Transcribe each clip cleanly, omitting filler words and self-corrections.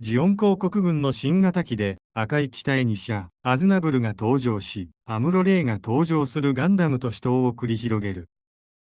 ジオン公国軍の新型機で赤い機体にアズナブルが登場し、アムロレイが登場するガンダムと死闘を繰り広げる。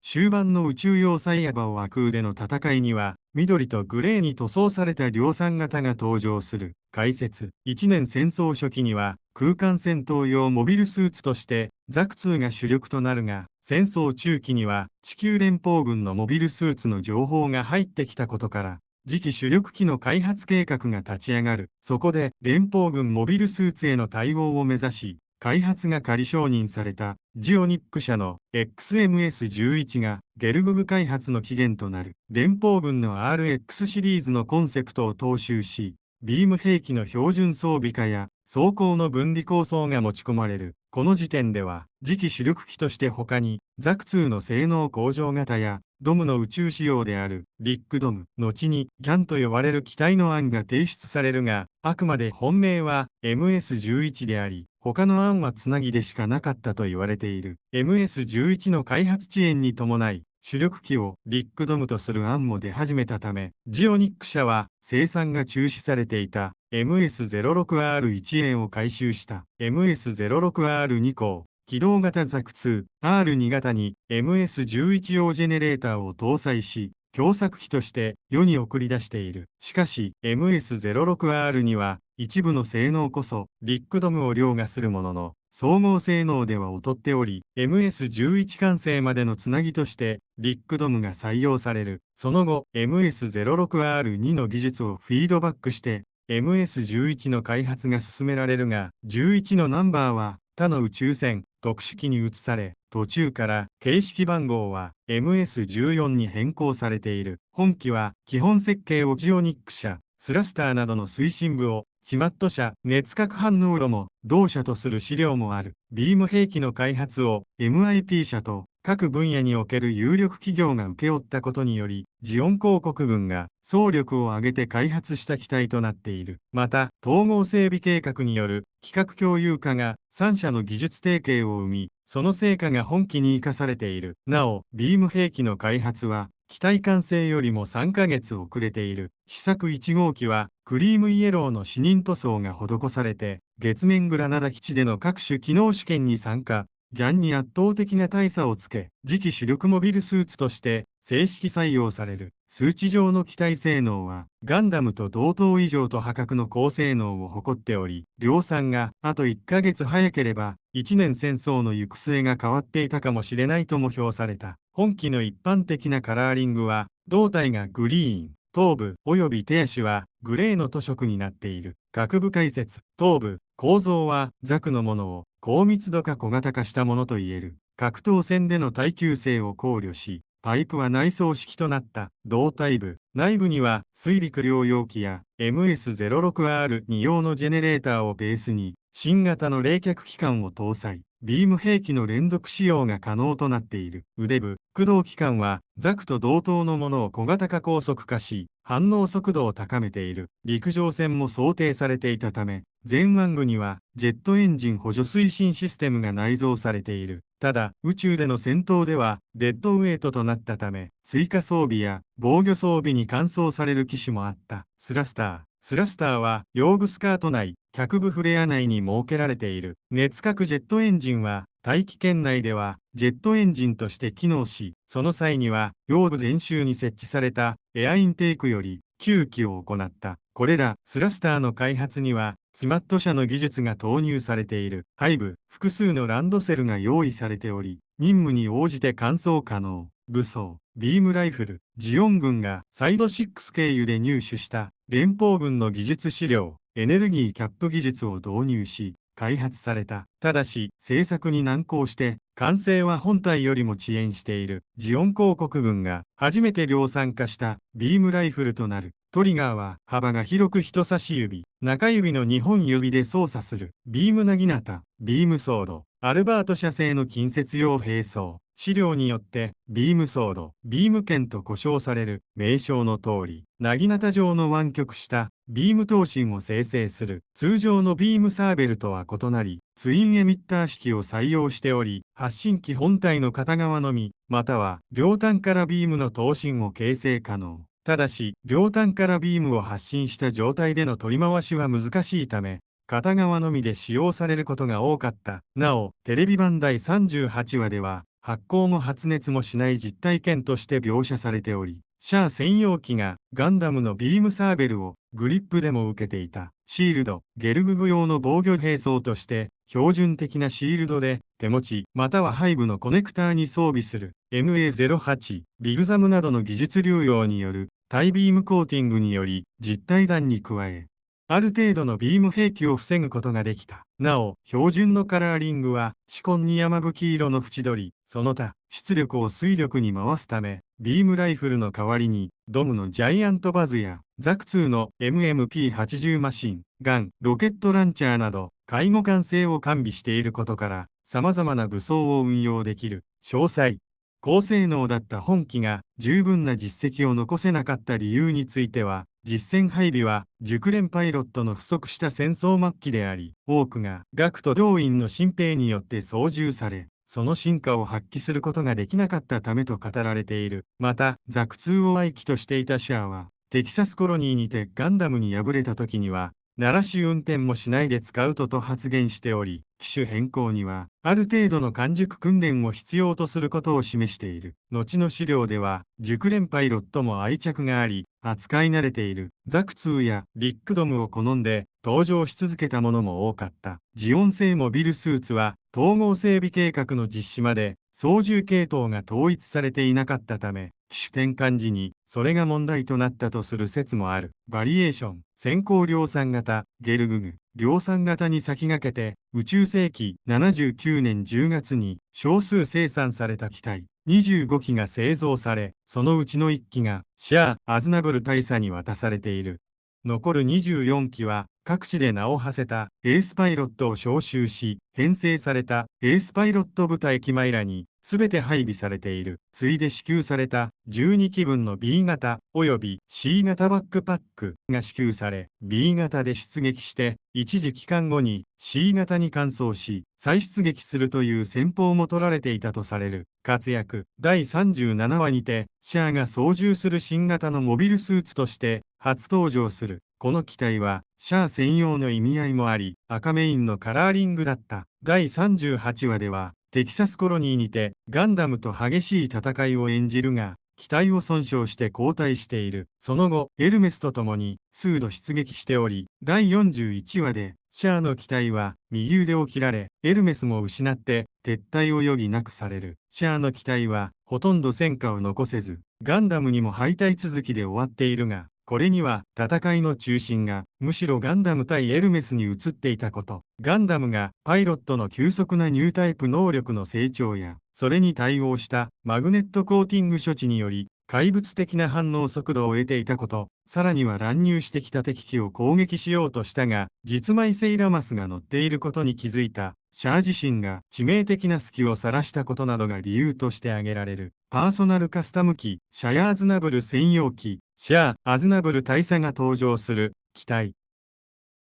終盤の宇宙要塞ヤバオアクーでの戦いには、緑とグレーに塗装された量産型が登場する。解説。1年戦争初期には、空間戦闘用モビルスーツとして、ザク2が主力となるが、戦争中期には、地球連邦軍のモビルスーツの情報が入ってきたことから、次期主力機の開発計画が立ち上がる。そこで、連邦軍モビルスーツへの対応を目指し、開発が仮承認されたジオニック社の XMS-11 がゲルググ開発の起源となる。連邦軍の RX シリーズのコンセプトを踏襲し、ビーム兵器の標準装備化や装甲の分離構想が持ち込まれる。この時点では次期主力機として他にザク2の性能向上型やドムの宇宙仕様であるビッグドム、後にギャンと呼ばれる機体の案が提出されるが、あくまで本命は MS-11 であり、他の案はつなぎでしかなかったと言われている。MS-11 の開発遅延に伴い、主力機をビッグドムとする案も出始めたため、ジオニック社は生産が中止されていた MS-06R1 円を回収した MS-06R2 項。機動型ザク2 R2 型に MS-11 用ジェネレーターを搭載し、共作機として世に送り出している。しかし MS-06R には一部の性能こそビッグドムを凌駕するものの、総合性能では劣っており、MS-11 完成までのつなぎとしてビッグドムが採用される。その後、MS-06R2 の技術をフィードバックして、MS-11 の開発が進められるが、11のナンバーは他の宇宙船、特殊機に移され、途中から形式番号は MS-14 に変更されている。本機は基本設計をジオニック社、スラスターなどの推進部をチマット社、熱核反応炉も同社とする資料もある。ビーム兵器の開発を MIP 社と各分野における有力企業が請け負ったことにより、ジオン公国軍が総力を挙げて開発した機体となっている。また、統合整備計画による企画共有化が3社の技術提携を生み、その成果が本機に生かされている。なお、ビーム兵器の開発は、機体完成よりも3ヶ月遅れている。試作1号機は、クリームイエローの視認塗装が施されて、月面グラナダ基地での各種機能試験に参加。ギャンに圧倒的な大差をつけ、次期主力モビルスーツとして正式採用される。数値上の機体性能は、ガンダムと同等以上と破格の高性能を誇っており、量産があと1ヶ月早ければ、1年戦争の行く末が変わっていたかもしれないとも評された。本機の一般的なカラーリングは、胴体がグリーン、頭部及び手足はグレーの塗色になっている。各部解説、頭部、構造はザクのものを高密度化小型化したものと言える。格闘戦での耐久性を考慮し、パイプは内装式となった胴体部。内部には水陸両用機や MS-06R2 用のジェネレーターをベースに、新型の冷却機関を搭載。ビーム兵器の連続使用が可能となっている。腕部、駆動機関はザクと同等のものを小型化高速化し、反応速度を高めている。陸上戦も想定されていたため、前腕部にはジェットエンジン補助推進システムが内蔵されている。ただ、宇宙での戦闘ではデッドウェイトとなったため、追加装備や防御装備に換装される機種もあった。スラスターは用具スカート内、脚部フレア内に設けられている。熱核ジェットエンジンは大気圏内ではジェットエンジンとして機能し、その際には腰部前周に設置されたエアインテークより吸気を行った。これらスラスターの開発にはスマット社の技術が投入されている。背部、複数のランドセルが用意されており、任務に応じて換装可能。武装、ビームライフル、ジオン軍がサイド6経由で入手した連邦軍の技術資料、エネルギーキャップ技術を導入し、開発された。ただし、製作に難航して、完成は本体よりも遅延している。ジオン公国軍が初めて量産化したビームライフルとなる。トリガーは幅が広く人差し指、中指の2本指で操作する。ビームなぎなた、ビームソード、アルバート社製の近接用兵装。資料によって、ビームソード、ビーム剣と呼称される名称の通り、なぎなた状の湾曲したビーム頭身を生成する。通常のビームサーベルとは異なり、ツインエミッター式を採用しており、発信機本体の片側のみ、または両端からビームの頭身を形成可能。ただし、両端からビームを発進した状態での取り回しは難しいため、片側のみで使用されることが多かった。なお、テレビ版第38話では、発光も発熱もしない実体験として描写されており、シャア専用機がガンダムのビームサーベルをグリップでも受けていた。シールド、ゲルググ用の防御兵装として、標準的なシールドで手持ちまたは背部のコネクターに装備する MA08、ビグザムなどの技術流用による対ビームコーティングにより実体弾に加え、ある程度のビーム兵器を防ぐことができた。なお、標準のカラーリングは、紫紺に山吹色の縁取り、その他、出力を水力に回すため、ビームライフルの代わりに、ドムのジャイアントバズや、ザク2の MMP80 マシン、ガン、ロケットランチャーなど、介護管制を完備していることから、様々な武装を運用できる。詳細。高性能だった本機が十分な実績を残せなかった理由については、実戦配備は熟練パイロットの不足した戦争末期であり、多くが学徒動員の新兵によって操縦され、その真価を発揮することができなかったためと語られている。また、ザク2を愛機としていたシャアは、テキサスコロニーにてガンダムに敗れた時には、鳴らし運転もしないで使うと発言しており、機種変更には、ある程度の完熟訓練を必要とすることを示している。後の資料では、熟練パイロットも愛着があり、扱い慣れている。ザク2やリックドムを好んで、登場し続けたものも多かった。ジオン製モビルスーツは、統合整備計画の実施まで、操縦系統が統一されていなかったため、機種転換時にそれが問題となったとする説もある。バリエーション、先行量産型、ゲルググ、量産型に先駆けて、宇宙世紀79年10月に少数生産された機体、25機が製造され、そのうちの1機がシャア・アズナブル大佐に渡されている。残る24機は各地で名を馳せたエースパイロットを招集し、編成されたエースパイロット部隊機前らに全て配備されている。ついで支給された12機分の B 型及び C 型バックパックが支給され、B 型で出撃して一時帰還後に C 型に換装し、再出撃するという戦法も取られていたとされる。活躍第37話にて、シャアが操縦する新型のモビルスーツとして初登場する。この機体は、シャア専用の意味合いもあり、赤メインのカラーリングだった。第38話では、テキサスコロニーにて、ガンダムと激しい戦いを演じるが、機体を損傷して後退している。その後、エルメスと共に数度出撃しており、第41話で、シャアの機体は右腕を切られ、エルメスも失って撤退を余儀なくされる。シャアの機体はほとんど戦果を残せず、ガンダムにも敗退続きで終わっているが、これには戦いの中心がむしろガンダム対エルメスに移っていたこと、ガンダムがパイロットの急速なニュータイプ能力の成長や、それに対応したマグネットコーティング処置により、怪物的な反応速度を得ていたこと、さらには乱入してきた敵機を攻撃しようとしたが、実枚セイラマスが乗っていることに気づいた。シャア自身が致命的な隙を晒したことなどが理由として挙げられる。パーソナルカスタム機、シャア・アズナブル専用機、シャア・アズナブル大佐が登場する機体。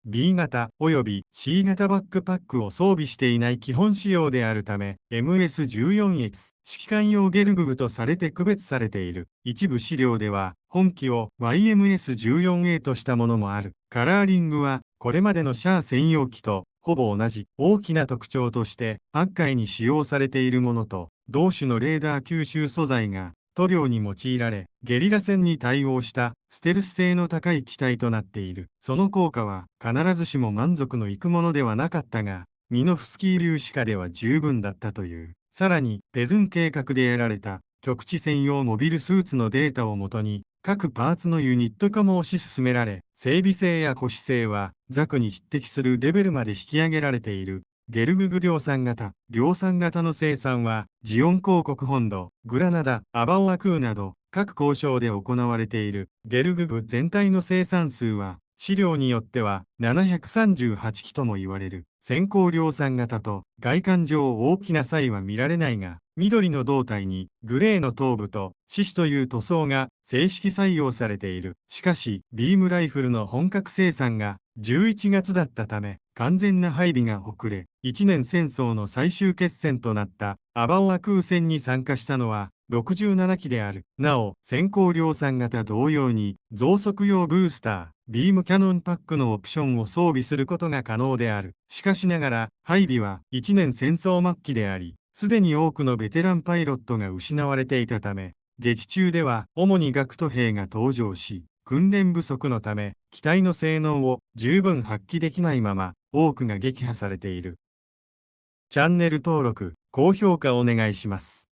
B 型及び C 型バックパックを装備していない基本仕様であるため、MS14X 指揮官用ゲルググとされて区別されている。一部資料では、本機を YMS14A としたものもある。カラーリングは、これまでのシャア専用機とほぼ同じ。大きな特徴として、赤海に使用されているものと、同種のレーダー吸収素材が、塗料に用いられ、ゲリラ戦に対応したステルス性の高い機体となっている。その効果は必ずしも満足のいくものではなかったが、ミノフスキー粒子化では十分だったという。さらに、ペズン計画で得られた局地専用モビルスーツのデータをもとに、各パーツのユニット化も推し進められ、整備性や保守性はザクに匹敵するレベルまで引き上げられている。ゲルググ量産型の生産は、ジオン公国本土、グラナダ、アバオアクーなど、各交渉で行われている。ゲルググ全体の生産数は、資料によっては738機とも言われる。先行量産型と外観上大きな差異は見られないが、緑の胴体にグレーの頭部と獅子という塗装が正式採用されている。しかし、ビームライフルの本格生産が11月だったため、完全な配備が遅れ、一年戦争の最終決戦となったアバオア空戦に参加したのは、67機である。なお、先行量産型同様に、増速用ブースター、ビームキャノンパックのオプションを装備することが可能である。しかしながら、配備は1年戦争末期であり、すでに多くのベテランパイロットが失われていたため、劇中では主に学徒兵が登場し、訓練不足のため、機体の性能を十分発揮できないまま、多くが撃破されている。チャンネル登録、高評価お願いします。